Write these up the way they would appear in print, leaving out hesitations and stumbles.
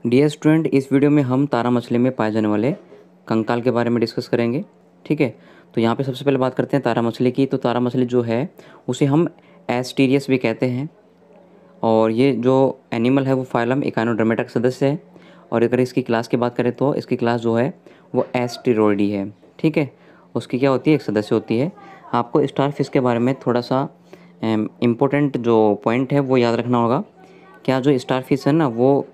Dear student, इस video में हम तारा मछली में पाए जाने वाले कंकाल के बारे में डिस्कस करेंगे। ठीक है, तो यहाँ पे सबसे पहले बात करते हैं तारा मछली की। तो तारा मछली जो है उसे हम एस्टीरियस भी कहते हैं, और ये जो एनिमल है वो फाइलम इकानोडर्मेटा का सदस्य है। और अगर इसकी क्लास की बात करें तो इसकी क्लास जो है वो एस्टेरोइडी है। ठीक है, उसकी क्या होती है, एक सदस्य होती है। आपको स्टार फिश के बारे में थोड़ा सा इम्पोर्टेंट जो पॉइंट है वो याद रखना होगा। क्या जो स्टार फिश है ना वो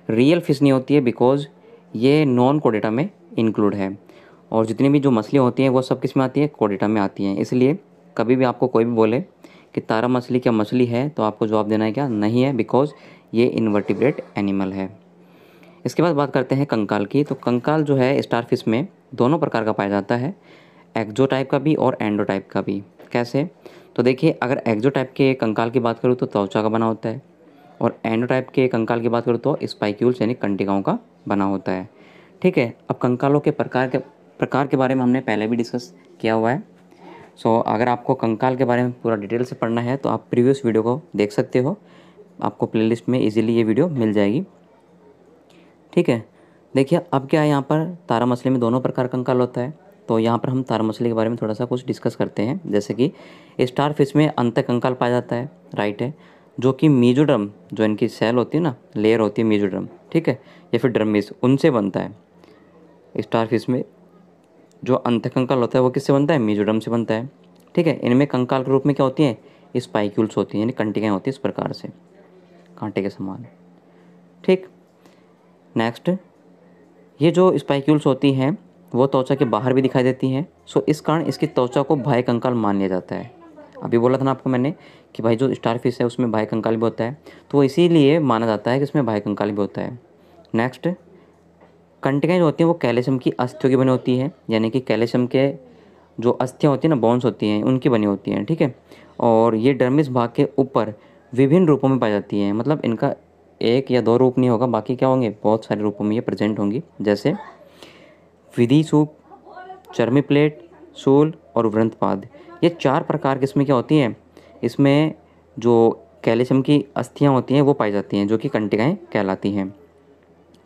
रियल फिश नहीं होती है, बिकॉज ये नॉन कोडेटा में इंक्लूड है। और जितनी भी जो मछलियाँ होती हैं वो सब किस में आती है, कोडेटा में आती हैं। इसलिए कभी भी आपको कोई भी बोले कि तारा मछली क्या मछली है, तो आपको जवाब देना है क्या, नहीं है, बिकॉज ये इनवर्टिब्रेट एनिमल है। इसके बाद बात करते हैं कंकाल की। तो कंकाल जो है स्टार फिश में दोनों प्रकार का पाया जाता है, एक्जो टाइप का भी और एंडो टाइप का भी। कैसे? तो देखिए, अगर एक्जो टाइप के कंकाल की बात करूँ तो त्वचा का बना होता है, और एंडोटाइप के कंकाल की बात करूँ तो स्पाइक्यूल्स यानी कंटिकाओं का बना होता है। ठीक है, अब कंकालों के प्रकार के बारे में हमने पहले भी डिस्कस किया हुआ है। सो अगर आपको कंकाल के बारे में पूरा डिटेल से पढ़ना है तो आप प्रीवियस वीडियो को देख सकते हो, आपको प्लेलिस्ट में इजीली ये वीडियो मिल जाएगी। ठीक है, देखिए अब क्या है, यहाँ पर तारा मछली में दोनों प्रकार कंकाल होता है। तो यहाँ पर हम तारा मछली के बारे में थोड़ा सा कुछ डिस्कस करते हैं। जैसे कि स्टार फिश में अंतः कंकाल पाया जाता है, राइट है, जो कि मीजोडर्म, जो इनकी सेल होती है ना, लेयर होती है मीजोडर्म, ठीक है, या फिर ड्रमिस, उनसे बनता है। स्टार फिश में जो अंतः कंकाल होता है वो किससे बनता है, मीजोडर्म से बनता है। ठीक है, इनमें कंकाल के रूप में क्या होती हैं, स्पाइक्यूल्स होती हैं, यानी कंटिकाएँ होती हैं इस प्रकार से, कांटे के समान। ठीक, नेक्स्ट, ये जो स्पाइक्यूल्स होती हैं वो त्वचा के बाहर भी दिखाई देती हैं। सो इस कारण इसकी त्वचा को बाह्य कंकाल मान लिया जाता है। अभी बोला था ना आपको मैंने कि भाई जो स्टार फिश है उसमें बाह्य कंकाल भी होता है, तो वो इसीलिए माना जाता है कि इसमें बाह्य कंकाल भी होता है। नेक्स्ट, कंटिकाएँ जो होती हैं वो कैल्शियम की अस्थियों की बनी होती है, यानी कि कैल्शियम के जो अस्थियाँ होती हैं ना, बोन्स होती हैं, उनकी बनी होती हैं। ठीक है, और ये डर्मिस भाग के ऊपर विभिन्न रूपों में पाई जाती हैं। मतलब इनका एक या दो रूप नहीं होगा, बाकी क्या होंगे, बहुत सारे रूपों में ये प्रेजेंट होंगी। जैसे विधि सूप, चर्मी प्लेट, सूल और वृंतपाद, ये चार प्रकार की इसमें क्या होती हैं, इसमें जो कैल्शियम की अस्थियाँ होती हैं वो पाई जाती हैं, जो कि कंटिकाएँ कहलाती हैं।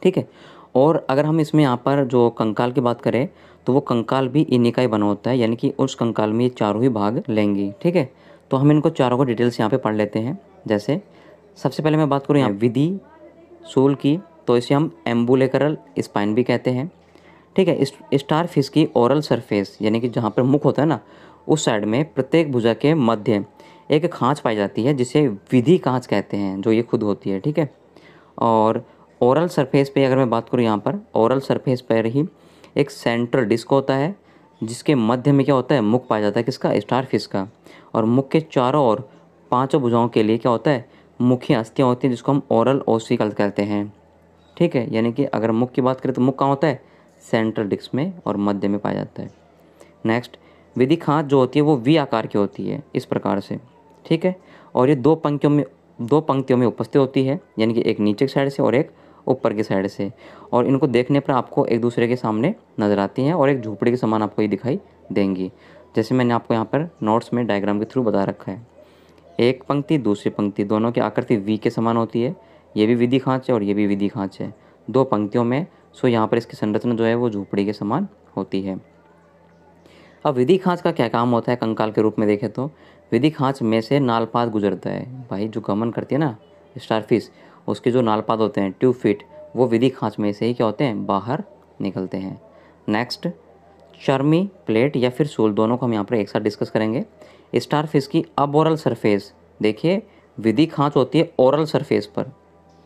ठीक है, और अगर हम इसमें यहाँ पर जो कंकाल की बात करें तो वो कंकाल भी इन्हीं का ही बना होता है, यानी कि उस कंकाल में ये चारों ही भाग लेंगी। ठीक है, तो हम इनको चारों को डिटेल्स यहाँ पे पढ़ लेते हैं। जैसे सबसे पहले मैं बात करूँ यहाँ विधि सूल की, तो इसे हम एम्बुलेकरल स्पाइन भी कहते हैं। ठीक है, स्टार फिश की ओरल सरफेस, यानी कि जहाँ पर मुख होता है ना, उस साइड में प्रत्येक भुजा के मध्य एक खांच पाई जाती है, जिसे विधि खांच कहते हैं, जो ये खुद होती है। ठीक है, और ओरल सरफेस पे अगर मैं बात करूँ, यहाँ पर ओरल सरफेस पर ही एक सेंट्रल डिस्क होता है, जिसके मध्य में क्या होता है, मुख पाया जाता है, किसका, स्टार फिश का। और मुख के चारों ओर पांचों भुजाओं के लिए क्या होता है, मुख्य अस्थियाँ होती हैं, जिसको हम ओरल ओसिकल कहते हैं। ठीक है, यानी कि अगर मुख की बात करें तो मुख कहाँ होता है, सेंट्रल डिस्क में, और मध्य में पाया जाता है। नेक्स्ट, विधि खांच जो होती है वो वी आकार की होती है, इस प्रकार से। ठीक है, और ये दो पंक्तियों में उपस्थित होती है, यानी कि एक नीचे की साइड से और एक ऊपर की साइड से। और इनको देखने पर आपको एक दूसरे के सामने नज़र आती हैं, और एक झोपड़ी के समान आपको ये दिखाई देंगी, जैसे मैंने आपको यहाँ पर नोट्स में डायग्राम के थ्रू बता रखा है। एक पंक्ति दूसरी पंक्ति दोनों की आकृति वी के समान होती है। ये भी विधि खांच है और ये भी विधि खांच है, दो पंक्तियों में। सो यहाँ पर इसकी संरचना जो है वो झोपड़ी के समान होती है। अब विधि खांच का क्या काम होता है कंकाल के रूप में देखें तो, विधि खांच में से नालपाद गुजरता है। भाई जो गमन करती है ना स्टारफिश, उसके जो नालपाद होते हैं, ट्यूब फीट, वो विधि खांच में से ही क्या होते हैं, बाहर निकलते हैं। नेक्स्ट, चर्मी प्लेट या फिर सूल, दोनों को हम यहाँ पर एक साथ डिस्कस करेंगे। स्टारफिश की अब ओरल सरफेस, देखिए विधि खांच होती है ओरल सरफेस पर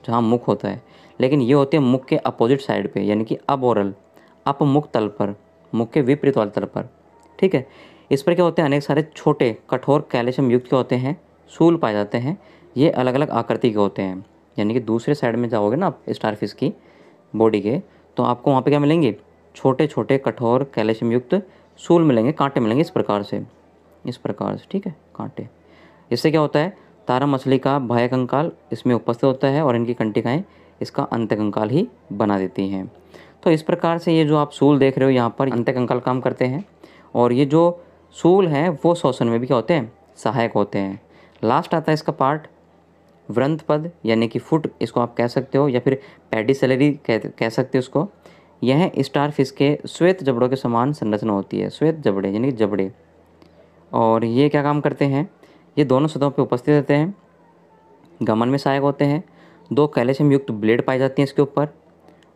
जहाँ मुख होता है, लेकिन ये होते हैं मुख के अपोजिट साइड पे, यानी कि अब ओरल, अप मुख तल पर, मुख के विपरीत वाले तल पर। ठीक है, इस पर क्या होते हैं, अनेक सारे छोटे कठोर कैल्शियम युक्त के होते हैं, सूल पाए जाते हैं। ये अलग अलग आकृति के होते हैं, यानी कि दूसरे साइड में जाओगे ना आप स्टारफिश की बॉडी के, तो आपको वहाँ पे क्या मिलेंगे, छोटे छोटे कठोर कैल्शियम युक्त सूल मिलेंगे, कांटे मिलेंगे, इस प्रकार से, इस प्रकार से। ठीक है, कांटे। इससे क्या होता है, तारा मछली का बाह्य कंकाल इसमें उपस्थित होता है, और इनकी कंटिकाएँ इसका अंत कंकाल ही बना देती हैं। तो इस प्रकार से ये जो आप सूल देख रहे हो यहाँ पर, अंत कंकाल काम करते हैं। और ये जो सूल हैं वो श्वसन में भी क्या होते हैं, सहायक होते हैं। लास्ट आता है इसका पार्ट वृंत पद यानी कि फुट इसको आप कह सकते हो, या फिर पेडिसेलरी कह सकते हो उसको। यह स्टार फिश के श्वेत जबड़ों के समान संरचना होती है, श्वेत जबड़े यानी कि जबड़े। और ये क्या काम करते हैं, ये दोनों सतहों पे उपस्थित रहते हैं, गमन में सहायक होते हैं। 2 कैल्शियम युक्त ब्लेड पाई जाती हैं इसके ऊपर।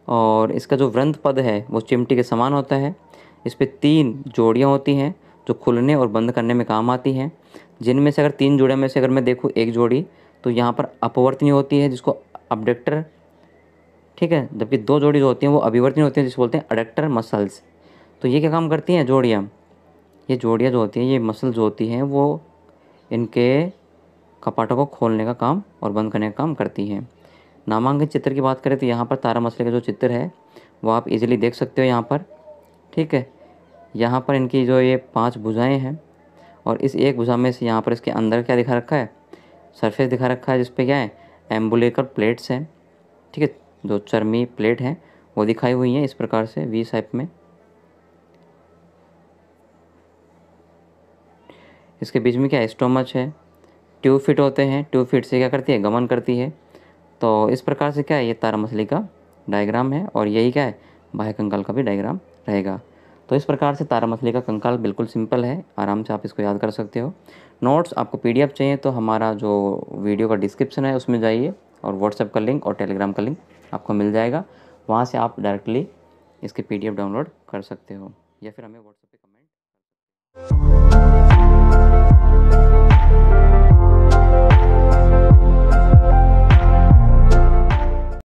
और इसका जो वृंत पद है वो चिमटी के समान होता है। इस पे 3 जोड़ियाँ होती हैं जो खुलने और बंद करने में काम आती हैं, जिनमें से अगर 3 जोड़ियों में से अगर मैं देखूँ एक जोड़ी, तो यहाँ पर अपवर्तनीय होती है जिसको अबडक्टर, ठीक है, जबकि 2 जोड़ी जो होती हैं वो अभिवर्तनीय होती हैं जिसको बोलते हैं अडक्टर मसल्स। तो ये क्या काम करती हैं जोड़ियाँ, ये जोड़ियाँ जो होती हैं, ये मसल जो होती हैं वो इनके कपाटों को खोलने का काम और बंद करने का काम करती हैं। नामांकित चित्र की बात करें तो यहाँ पर तारा मछली का जो चित्र है वो आप इजीली देख सकते हो यहाँ पर, ठीक है। यहाँ पर इनकी जो ये 5 भुजाएं हैं, और इस एक भुजा में से यहाँ पर इसके अंदर क्या दिखा रखा है, सरफेस दिखा रखा है, जिस पे क्या है, एम्बुलेकर प्लेट्स हैं, ठीक है, जो चर्मी प्लेट हैं वो दिखाई हुई हैं इस प्रकार से वी शेप में। इसके बीच में क्या है, स्टोमच है, ट्यूब फिट होते हैं, ट्यूब फिट से क्या करती है, गमन करती है। तो इस प्रकार से क्या है, ये तारा मछली का डायग्राम है, और यही क्या है, बाह्य कंकाल का भी डायग्राम रहेगा। तो इस प्रकार से तारा मछली का कंकाल बिल्कुल सिंपल है, आराम से आप इसको याद कर सकते हो। नोट्स आपको पीडीएफ चाहिए तो हमारा जो वीडियो का डिस्क्रिप्शन है उसमें जाइए, और व्हाट्सएप का लिंक और टेलीग्राम का लिंक आपको मिल जाएगा, वहाँ से आप डायरेक्टली इसके पीडीएफ डाउनलोड कर सकते हो, या फिर हमें व्हाट्सएप पे कमेंट।